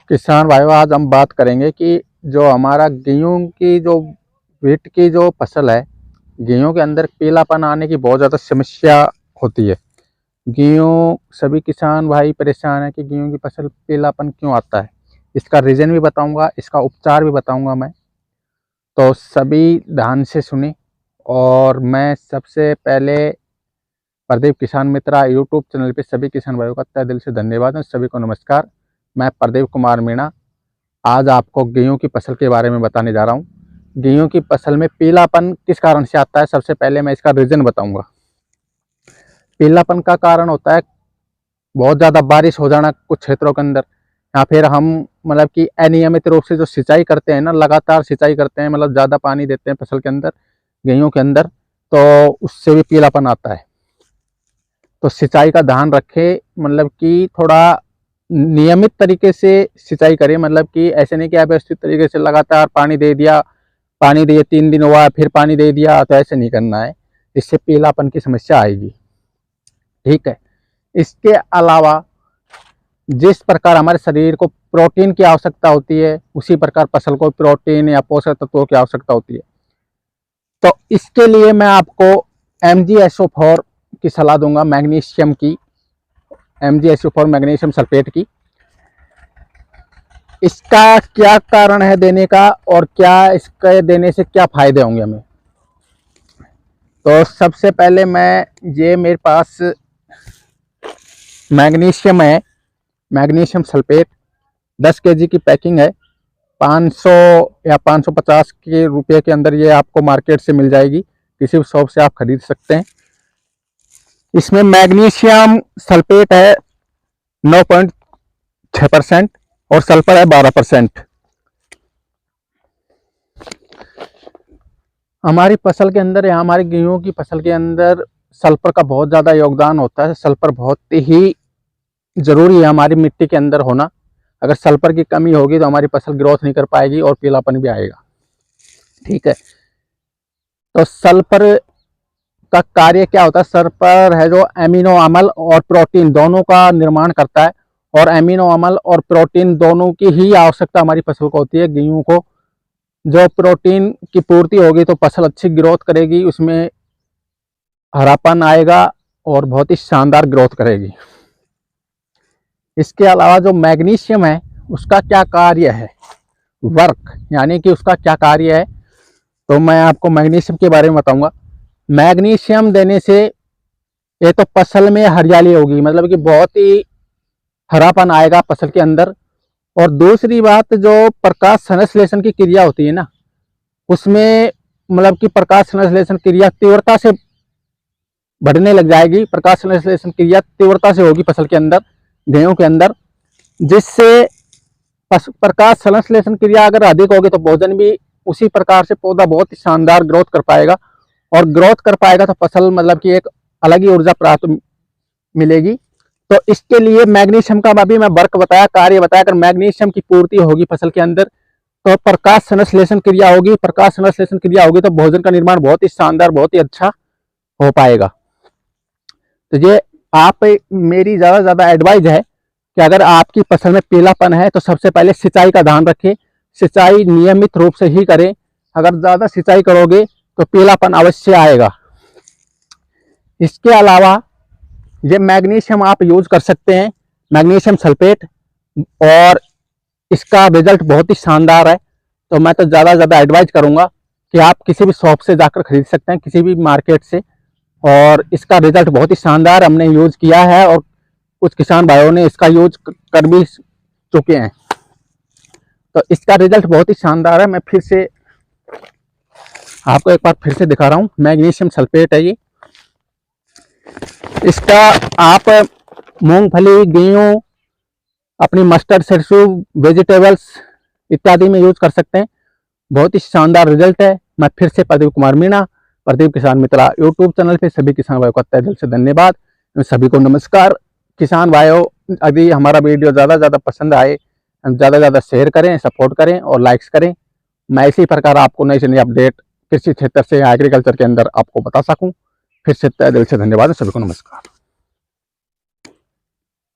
किसान भाइयों, आज हम बात करेंगे कि जो हमारा गेहूं की जो वीट की जो फसल है, गेहूं के अंदर पीलापन आने की बहुत ज़्यादा समस्या होती है। गेहूं सभी किसान भाई परेशान है कि गेहूं की फसल पीलापन क्यों आता है। इसका रीज़न भी बताऊंगा, इसका उपचार भी बताऊंगा मैं, तो सभी ध्यान से सुने। और मैं सबसे पहले प्रदीप किसान मित्रा यूट्यूब चैनल पे सभी किसान भाइयों का तहे दिल से धन्यवाद है। सभी को नमस्कार। मैं प्रदीप कुमार मीणा आज आपको गेहूं की फसल के बारे में बताने जा रहा हूं। गेहूं की फसल में पीलापन किस कारण से आता है, सबसे पहले मैं इसका रीज़न बताऊंगा। पीलापन का कारण होता है बहुत ज़्यादा बारिश हो जाना कुछ क्षेत्रों के अंदर, या फिर हम मतलब कि अनियमित रूप से जो सिंचाई करते हैं ना, लगातार सिंचाई करते हैं, मतलब ज़्यादा पानी देते हैं फसल के अंदर, गेहूं के अंदर, तो उससे भी पीलापन आता है। तो सिंचाई का ध्यान रखें, मतलब कि थोड़ा नियमित तरीके से सिंचाई करें। मतलब कि ऐसे नहीं कि अव्यवस्थित तरीके से लगातार पानी दे दिया, पानी दिए 3 दिन हुआ फिर पानी दे दिया, तो ऐसे नहीं करना है, इससे पीलापन की समस्या आएगी। ठीक है। इसके अलावा जिस प्रकार हमारे शरीर को प्रोटीन की आवश्यकता होती है, उसी प्रकार फसल को प्रोटीन या पोषक तत्वों की आवश्यकता होती है। तो इसके लिए मैं आपको MgSO4 की सलाह दूंगा, मैग्नीशियम की, MgSO4 मैग्नीशियम सल्फेट की। इसका क्या कारण है देने का, और क्या इसके देने से क्या फायदे होंगे हमें। तो सबसे पहले ये मेरे पास मैग्नीशियम है, मैग्नीशियम सल्फेट 10 kg की पैकिंग है। 500 या 550 के रुपये के अंदर ये आपको मार्केट से मिल जाएगी, किसी भी शॉप से आप खरीद सकते हैं। इसमें मैग्नीशियम सल्फेट है 9.6% और सल्फर है 12%। हमारी फसल के अंदर या हमारे गेहूं की फसल के अंदर सल्फर का बहुत ज़्यादा योगदान होता है। सल्फर बहुत ही ज़रूरी है हमारी मिट्टी के अंदर होना। अगर सल्फर की कमी होगी तो हमारी फसल ग्रोथ नहीं कर पाएगी और पीलापन भी आएगा। ठीक है। तो सल्फर का कार्य क्या होता है? सल्फर है जो एमिनो अम्ल और प्रोटीन दोनों का निर्माण करता है, और एमिनो अम्ल और प्रोटीन दोनों की ही आवश्यकता हमारी फसल को होती है। गेहूं को जो प्रोटीन की पूर्ति होगी तो फसल अच्छी ग्रोथ करेगी, उसमें हरापन आएगा और बहुत ही शानदार ग्रोथ करेगी। इसके अलावा जो मैग्नीशियम है उसका क्या कार्य है, वर्क यानी कि उसका क्या कार्य है, तो मैं आपको मैग्नीशियम के बारे में बताऊंगा। मैग्नीशियम देने से ये तो फसल में हरियाली होगी, मतलब कि बहुत ही हरापन आएगा फसल के अंदर। और दूसरी बात, जो प्रकाश संश्लेषण की क्रिया होती है ना, उसमें मतलब कि प्रकाश संश्लेषण क्रिया तीव्रता से बढ़ने लग जाएगी। प्रकाश संश्लेषण क्रिया तीव्रता से होगी फसल के अंदर, गेहूं के अंदर, जिससे प्रकाश संश्लेषण क्रिया अगर अधिक होगी तो भोजन भी उसी प्रकार से पौधा बहुत ही शानदार ग्रोथ कर पाएगा, और ग्रोथ कर पाएगा तो फसल मतलब कि एक अलग ही ऊर्जा प्राप्त मिलेगी। तो इसके लिए मैग्नीशियम का अभी मैं वर्क बताया, कार्य बताया। अगर मैग्नीशियम की पूर्ति होगी फसल के अंदर तो प्रकाश संश्लेषण क्रिया होगी, प्रकाश संश्लेषण क्रिया होगी तो भोजन का निर्माण बहुत ही शानदार, बहुत ही अच्छा हो पाएगा। तो ये आप मेरी ज़्यादा से ज़्यादा एडवाइज है कि अगर आपकी फसल में पीलापन है तो सबसे पहले सिंचाई का ध्यान रखें। सिंचाई नियमित रूप से ही करें। अगर ज़्यादा सिंचाई करोगे तो पीलापन अवश्य आएगा। इसके अलावा ये मैग्नीशियम आप यूज कर सकते हैं, मैग्नीशियम सल्फेट, और इसका रिजल्ट बहुत ही शानदार है। तो मैं तो ज़्यादा से ज़्यादा एडवाइज करूँगा कि आप किसी भी शॉप से जाकर खरीद सकते हैं, किसी भी मार्केट से, और इसका रिजल्ट बहुत ही शानदार हमने यूज किया है और कुछ किसान भाइयों ने इसका यूज कर भी चुके हैं। तो इसका रिजल्ट बहुत ही शानदार है। मैं फिर से आपको एक बार फिर से दिखा रहा हूँ। मैग्नीशियम सल्फेट है ये। इसका आप मूंगफली, गेहूं, अपनी मस्टर्ड, सरसों, वेजिटेबल्स इत्यादि में यूज कर सकते हैं। बहुत ही शानदार रिजल्ट है। मैं फिर से प्रदीप कुमार मीणा, प्रदीप किसान मित्रा यूट्यूब चैनल पे सभी किसान भाइयों का तहे दिल से धन्यवाद। सभी को नमस्कार। किसान भाइयों, यदि हमारा वीडियो ज़्यादा से ज़्यादा पसंद आए, ज़्यादा से ज़्यादा शेयर करें, सपोर्ट करें और लाइक्स करें। मैं इसी प्रकार आपको नई से नई अपडेट कृषि क्षेत्र से, एग्रीकल्चर के अंदर आपको बता सकूं। फिर से तहे दिल से धन्यवाद। सभी को नमस्कार।